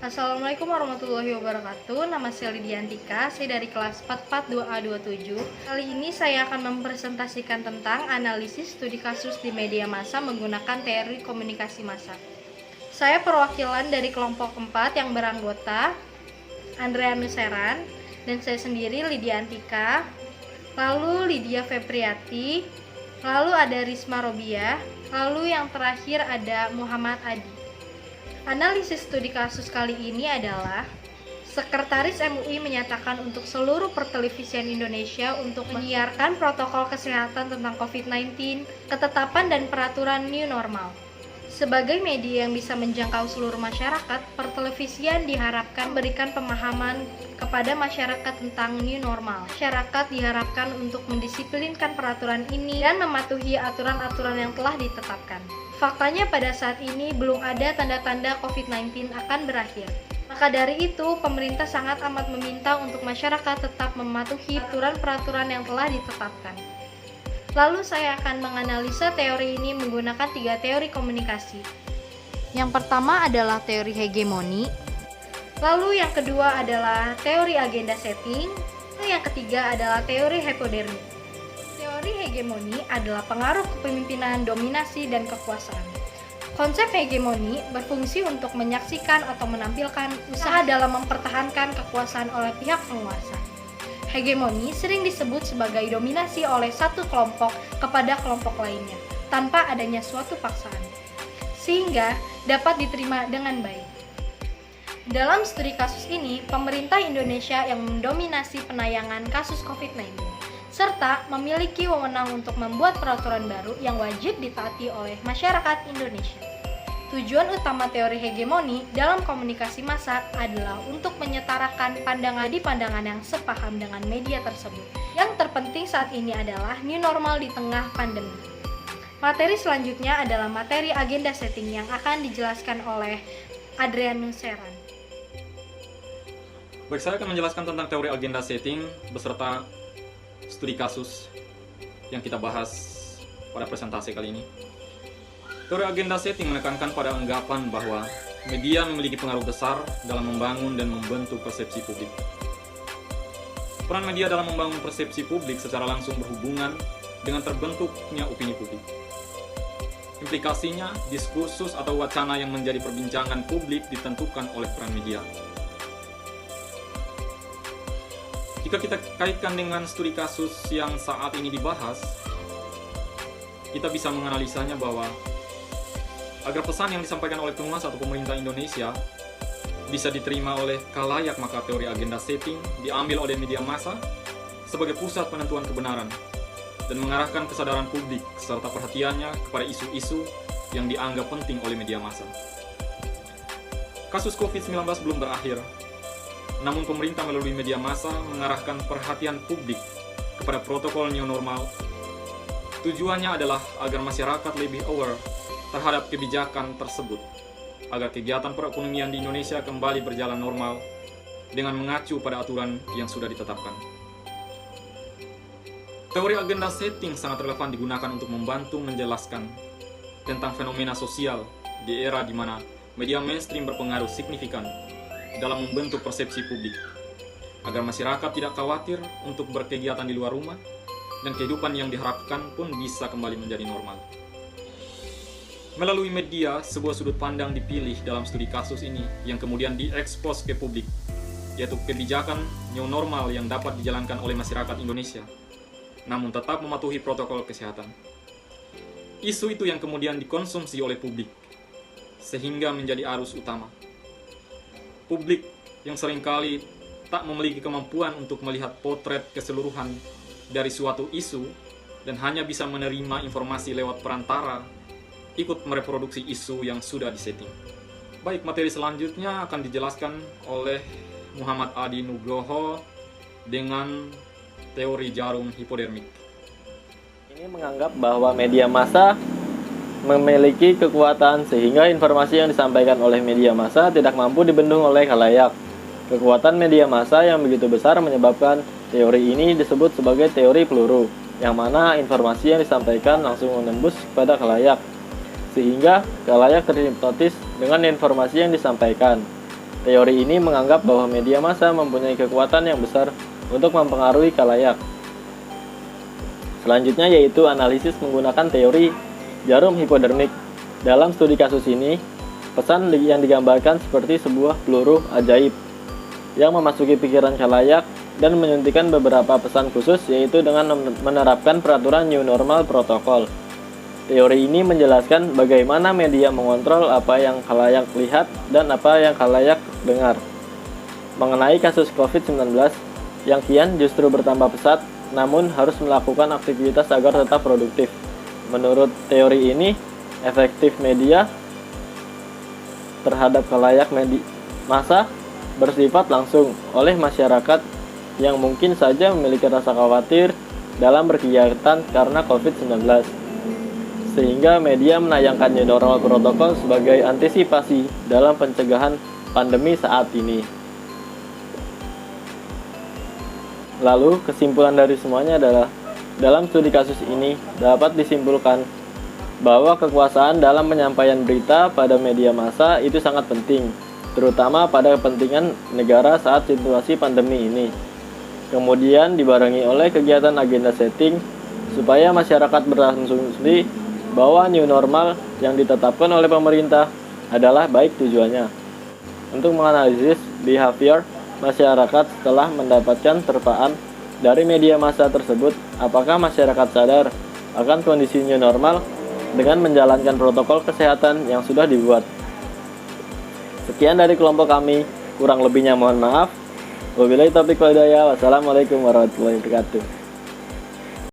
Assalamualaikum warahmatullahi wabarakatuh. Nama saya Lydia Antika, saya dari kelas 442A27. Kali ini saya akan mempresentasikan tentang analisis studi kasus di media massa menggunakan teori komunikasi massa. Saya perwakilan dari kelompok 4 yang beranggota Andrea Nuseran, dan saya sendiri Lydia Antika, lalu Lydia Febriati, lalu ada Risma Robiah, lalu yang terakhir ada Muhammad Adi. Analisis studi kasus kali ini adalah Sekretaris MUI menyatakan untuk seluruh pertelevisian Indonesia untuk menyiarkan protokol kesehatan tentang COVID-19, ketetapan dan peraturan new normal. Sebagai media yang bisa menjangkau seluruh masyarakat, pertelevisian diharapkan berikan pemahaman kepada masyarakat tentang new normal. Masyarakat diharapkan untuk mendisiplinkan peraturan ini dan mematuhi aturan-aturan yang telah ditetapkan. Faktanya pada saat ini belum ada tanda-tanda COVID-19 akan berakhir. Maka dari itu, pemerintah sangat amat meminta untuk masyarakat tetap mematuhi peraturan-peraturan yang telah ditetapkan. Lalu saya akan menganalisa teori ini menggunakan 3 teori komunikasi. Yang pertama adalah teori hegemoni, lalu yang kedua adalah teori agenda setting, lalu yang ketiga adalah teori hypodermik. Teori hegemoni adalah pengaruh kepemimpinan, dominasi, dan kekuasaan. Konsep hegemoni berfungsi untuk menyaksikan atau menampilkan usaha dalam mempertahankan kekuasaan oleh pihak penguasa. Hegemoni sering disebut sebagai dominasi oleh satu kelompok kepada kelompok lainnya, tanpa adanya suatu paksaan, sehingga dapat diterima dengan baik. Dalam studi kasus ini, pemerintah Indonesia yang mendominasi penayangan kasus COVID-19, serta memiliki wewenang untuk membuat peraturan baru yang wajib ditaati oleh masyarakat Indonesia. Tujuan utama teori hegemoni dalam komunikasi massa adalah untuk menyetarakan pandangan yang sepaham dengan media tersebut. Yang terpenting saat ini adalah new normal di tengah pandemi. Materi selanjutnya adalah materi agenda setting yang akan dijelaskan oleh Adrian Nuseran. Baik, saya akan menjelaskan tentang teori agenda setting beserta studi kasus yang kita bahas pada presentasi kali ini. Teori agenda setting menekankan pada anggapan bahwa media memiliki pengaruh besar dalam membangun dan membentuk persepsi publik. Peran media dalam membangun persepsi publik secara langsung berhubungan dengan terbentuknya opini publik. Implikasinya, diskursus atau wacana yang menjadi perbincangan publik ditentukan oleh peran media. Jika kita kaitkan dengan studi kasus yang saat ini dibahas, kita bisa menganalisanya bahwa agar pesan yang disampaikan oleh penguasa atau pemerintah Indonesia bisa diterima oleh khalayak, maka teori agenda setting diambil oleh media massa sebagai pusat penentuan kebenaran dan mengarahkan kesadaran publik serta perhatiannya kepada isu-isu yang dianggap penting oleh media massa. Kasus COVID-19 belum berakhir, namun pemerintah melalui media massa mengarahkan perhatian publik kepada protokol new normal. Tujuannya adalah agar masyarakat lebih aware terhadap kebijakan tersebut, agar kegiatan perekonomian di Indonesia kembali berjalan normal dengan mengacu pada aturan yang sudah ditetapkan. Teori agenda setting sangat relevan digunakan untuk membantu menjelaskan tentang fenomena sosial di era di mana media mainstream berpengaruh signifikan dalam membentuk persepsi publik, agar masyarakat tidak khawatir untuk berkegiatan di luar rumah dan kehidupan yang diharapkan pun bisa kembali menjadi normal. Melalui media, sebuah sudut pandang dipilih dalam studi kasus ini yang kemudian diekspos ke publik, yaitu kebijakan new normal yang dapat dijalankan oleh masyarakat Indonesia, namun tetap mematuhi protokol kesehatan. Isu itu yang kemudian dikonsumsi oleh publik, sehingga menjadi arus utama. Publik yang seringkali tak memiliki kemampuan untuk melihat potret keseluruhan dari suatu isu dan hanya bisa menerima informasi lewat perantara, ikut mereproduksi isu yang sudah disetting. Baik, materi selanjutnya akan dijelaskan oleh Muhammad Adi Nugroho dengan teori jarum hipodermik. Ini menganggap bahwa media massa memiliki kekuatan sehingga informasi yang disampaikan oleh media massa tidak mampu dibendung oleh khalayak. Kekuatan media massa yang begitu besar menyebabkan teori ini disebut sebagai teori peluru, yang mana informasi yang disampaikan langsung menembus kepada khalayak, sehingga khalayak terhipnotis dengan informasi yang disampaikan. Teori ini menganggap bahwa media massa mempunyai kekuatan yang besar untuk mempengaruhi khalayak. Selanjutnya yaitu analisis menggunakan teori jarum hipodermik. Dalam studi kasus ini, pesan yang digambarkan seperti sebuah peluru ajaib yang memasuki pikiran khalayak dan menyuntikkan beberapa pesan khusus, yaitu dengan menerapkan peraturan new normal protokol. Teori ini menjelaskan bagaimana media mengontrol apa yang khalayak lihat dan apa yang khalayak dengar. Mengenai kasus COVID-19 yang kian justru bertambah pesat, namun harus melakukan aktivitas agar tetap produktif. Menurut teori ini, efektif media terhadap khalayak massa bersifat langsung oleh masyarakat yang mungkin saja memiliki rasa khawatir dalam berkegiatan karena COVID-19. Sehingga media menayangkan new normal protokol sebagai antisipasi dalam pencegahan pandemi saat ini. Lalu, kesimpulan dari semuanya adalah, dalam studi kasus ini dapat disimpulkan bahwa kekuasaan dalam penyampaian berita pada media massa itu sangat penting, terutama pada kepentingan negara saat situasi pandemi ini. Kemudian dibarengi oleh kegiatan agenda setting supaya masyarakat berasumsi bahwa new normal yang ditetapkan oleh pemerintah adalah baik tujuannya. Untuk menganalisis behavior masyarakat setelah mendapatkan terpaan dari media massa tersebut, apakah masyarakat sadar akan kondisi new normal dengan menjalankan protokol kesehatan yang sudah dibuat. Sekian dari kelompok kami, kurang lebihnya mohon maaf. Wabillahi taufiq wal hidayah. Wassalamualaikum warahmatullahi wabarakatuh.